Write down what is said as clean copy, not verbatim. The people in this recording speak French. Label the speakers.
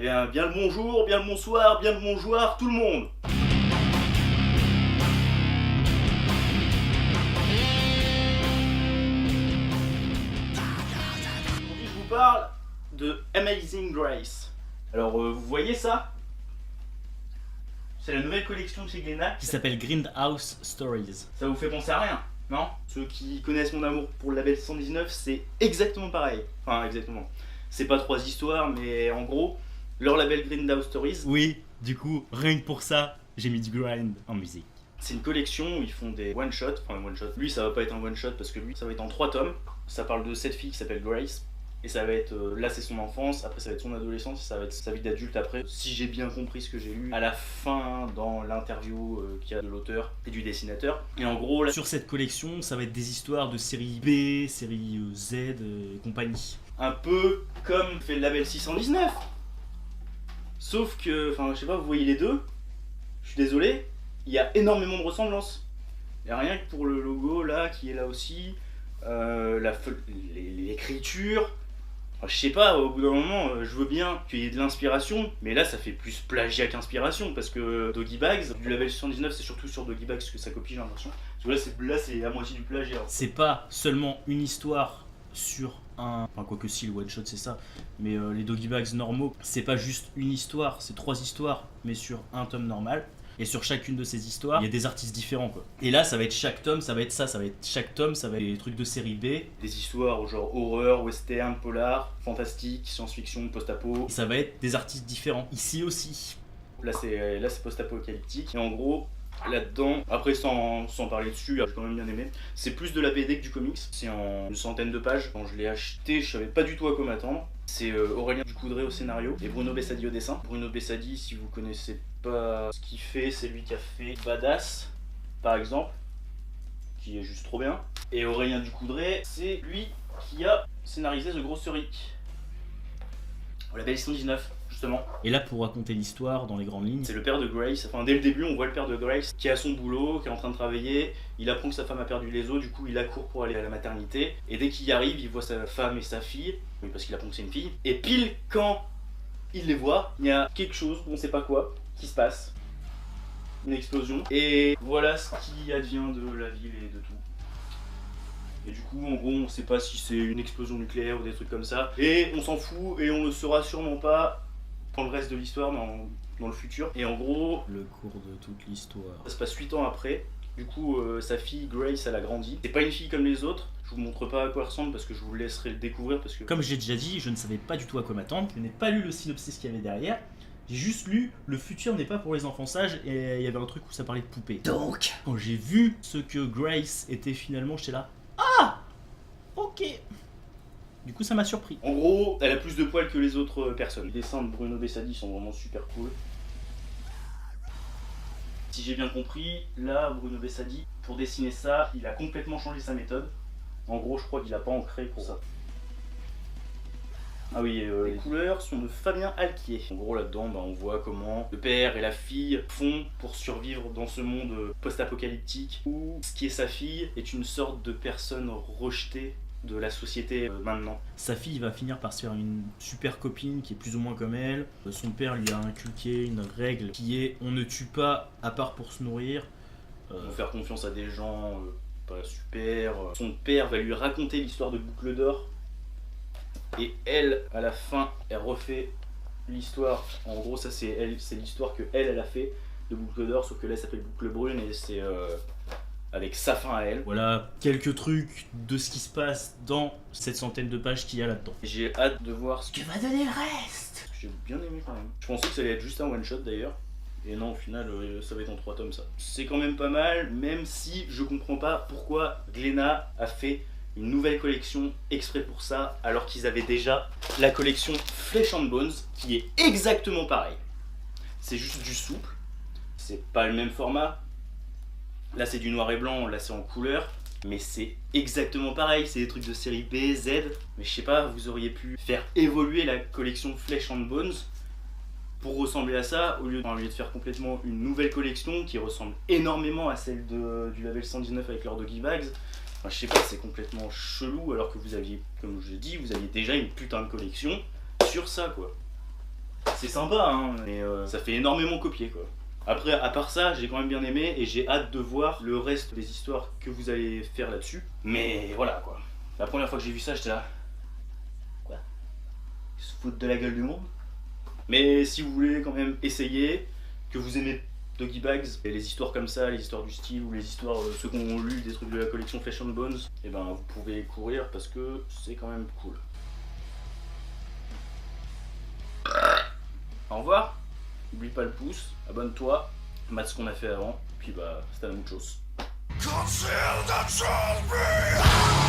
Speaker 1: Eh bien le bonjour, bien le bonsoir, bien le bonjour tout le monde. Aujourd'hui je vous parle de Amazing Grace. Alors vous voyez ça? C'est la nouvelle collection de chez Glénat
Speaker 2: Qui s'appelle Grindhouse Stories.
Speaker 1: Ça vous fait penser à rien, non? Ceux qui connaissent mon amour pour le label 119, c'est exactement pareil. Enfin exactement. C'est pas 3 histoires, mais en gros, leur label Grindhouse Stories,
Speaker 2: Oui, du coup, rien que pour ça, j'ai mis du grind en musique.
Speaker 1: c'est une collection où ils font des one-shots. Enfin, un one-shot. Lui, ça va pas être un one-shot parce que lui, ça va être en 3 tomes. Ça parle de cette fille qui s'appelle Grace. Et ça va être, là c'est son enfance, après ça va être son adolescence, et ça va être sa vie d'adulte après. Si j'ai bien compris ce que j'ai lu à la fin dans l'interview qu'il y a de l'auteur et du dessinateur. Et en gros, là,
Speaker 2: Sur cette collection, ça va être des histoires de série B, série Z et compagnie.
Speaker 1: un peu comme fait le label 619. Sauf que, enfin je sais pas, vous voyez les deux, je suis désolé, il y a énormément de ressemblances. Et rien que pour le logo là, qui est là aussi, l'écriture. Enfin, je sais pas, au bout d'un moment, je veux bien qu'il y ait de l'inspiration, mais là ça fait plus plagiat qu'inspiration, parce que Doggy Bags, du label 79, c'est surtout sur Doggy Bags que ça copie, j'ai l'impression. Parce que là c'est la moitié du plagiat.
Speaker 2: C'est pas seulement une histoire sur un... Enfin, quoique si, le one shot c'est ça. Mais les Doggy Bags normaux, c'est pas juste une histoire, c'est 3 histoires, mais sur un tome normal. Et sur chacune de ces histoires, il y a des artistes différents quoi. Et là, ça va être chaque tome, ça va être ça, ça va être chaque tome, ça va être des trucs de série B. Et
Speaker 1: Des histoires genre horreur, western, polar, fantastique, science-fiction, post-apo.
Speaker 2: ça va être des artistes différents. Ici aussi.
Speaker 1: Là c'est post-apocalyptique. Et en gros, là-dedans, après sans parler dessus, j'ai quand même bien aimé. C'est plus de la BD que du comics. C'est en une centaine de pages. Quand je l'ai acheté, je savais pas du tout à quoi m'attendre. C'est Aurélien Ducoudray au scénario et Bruno Bessadi au dessin. Bruno Bessadi, si vous connaissez pas ce qu'il fait, c'est lui qui a fait Badass, par exemple, qui est juste trop bien. Et Aurélien Ducoudray, c'est lui qui a scénarisé The Grocery. Au label 119, justement.
Speaker 2: Et là, pour raconter l'histoire dans les grandes lignes,
Speaker 1: C'est le père de Grace. Enfin, dès le début, on voit le père de Grace qui a son boulot, qui est en train de travailler. Il apprend que sa femme a perdu les os, du coup, il accourt pour aller à la maternité. Et dès qu'il y arrive, il voit sa femme et sa fille, oui, parce qu'il apprend que c'est une fille. Et pile quand il les voit, il y a quelque chose, on sait pas quoi, qui se passe. Une explosion. Et voilà ce qui advient de la ville et de tout. Et du coup, en gros, on sait pas si c'est une explosion nucléaire ou des trucs comme ça. Et on s'en fout, et on le saura sûrement pas dans le reste de l'histoire, dans le futur. Et en gros,
Speaker 2: le cours de toute l'histoire.
Speaker 1: ça se passe 8 ans après. Du coup, sa fille Grace, elle a grandi. C'est pas une fille comme les autres. Je vous montre pas à quoi elle ressemble parce que je vous laisserai le découvrir. Parce que
Speaker 2: Comme j'ai déjà dit, je ne savais pas du tout à quoi m'attendre. Je n'ai pas lu le synopsis qu'il y avait derrière. J'ai juste lu le futur n'est pas pour les enfants sages et il y avait un truc où ça parlait de poupées. Donc, quand j'ai vu ce que Grace était finalement, j'étais là. Ah, ok. Du coup, ça m'a surpris.
Speaker 1: en gros, elle a plus de poils que les autres personnes. Les dessins de Bruno Bessadi sont vraiment super cool. Si j'ai bien compris, là, Bruno Bessadi, pour dessiner ça, il a complètement changé sa méthode. En gros, je crois qu'il a pas ancré pour ça. Ah oui, les couleurs sont de Fabien Alquier. En gros, là-dedans, on voit comment le père et la fille font pour survivre dans ce monde post-apocalyptique où ce qui est sa fille est une sorte de personne rejetée de la société maintenant.
Speaker 2: Sa fille va finir par se faire une super copine qui est plus ou moins comme elle. Son père lui a inculqué une règle qui est on ne tue pas à part pour se nourrir.
Speaker 1: Ils vont faire confiance à des gens pas super. Son père va lui raconter l'histoire de Boucle d'Or. Et elle, à la fin, elle refait l'histoire. En gros, ça c'est elle, c'est l'histoire que elle a fait de Boucle d'Or, sauf que là, elle s'appelle Boucle Brune et c'est avec sa fin à elle.
Speaker 2: Voilà quelques trucs de ce qui se passe dans cette centaine de pages qu'il y a là-dedans.
Speaker 1: J'ai hâte de voir ce que
Speaker 2: Tu vas donner le reste.
Speaker 1: j'ai bien aimé quand même. Je pensais que ça allait être juste un one shot d'ailleurs. Et non, au final, ça va être en 3 tomes ça. C'est quand même pas mal, même si je comprends pas pourquoi Glénat a fait une nouvelle collection exprès pour ça, alors qu'ils avaient déjà la collection Flesh and Bones, qui est exactement pareil. C'est juste du souple, c'est pas le même format. Là c'est du noir et blanc, là c'est en couleur, mais c'est exactement pareil, c'est des trucs de série B, Z. Mais je sais pas, vous auriez pu faire évoluer la collection Flesh and Bones pour ressembler à ça, au lieu de faire complètement une nouvelle collection qui ressemble énormément à celle du label 119 avec leur Doggy Bags. Enfin, je sais pas, c'est complètement chelou alors que vous aviez, comme je l'ai dit, vous aviez déjà une putain de collection sur ça quoi. C'est sympa, hein, mais ça fait énormément copier quoi. Après, à part ça, j'ai quand même bien aimé et j'ai hâte de voir le reste des histoires que vous allez faire là-dessus. Mais voilà quoi. La première fois que j'ai vu ça, j'étais là. Quoi? Ils se foutent de la gueule du monde? Mais si vous voulez quand même essayer, que vous aimez Doggy Bags et les histoires comme ça, les histoires du style ou les histoires, ceux qui ont lu des trucs de la collection Flesh and Bones, et ben vous pouvez courir parce que c'est quand même cool. Au revoir, n'oublie pas le pouce, abonne-toi, mate ce qu'on a fait avant, puis bah, c'était la muchos. Conceal the truth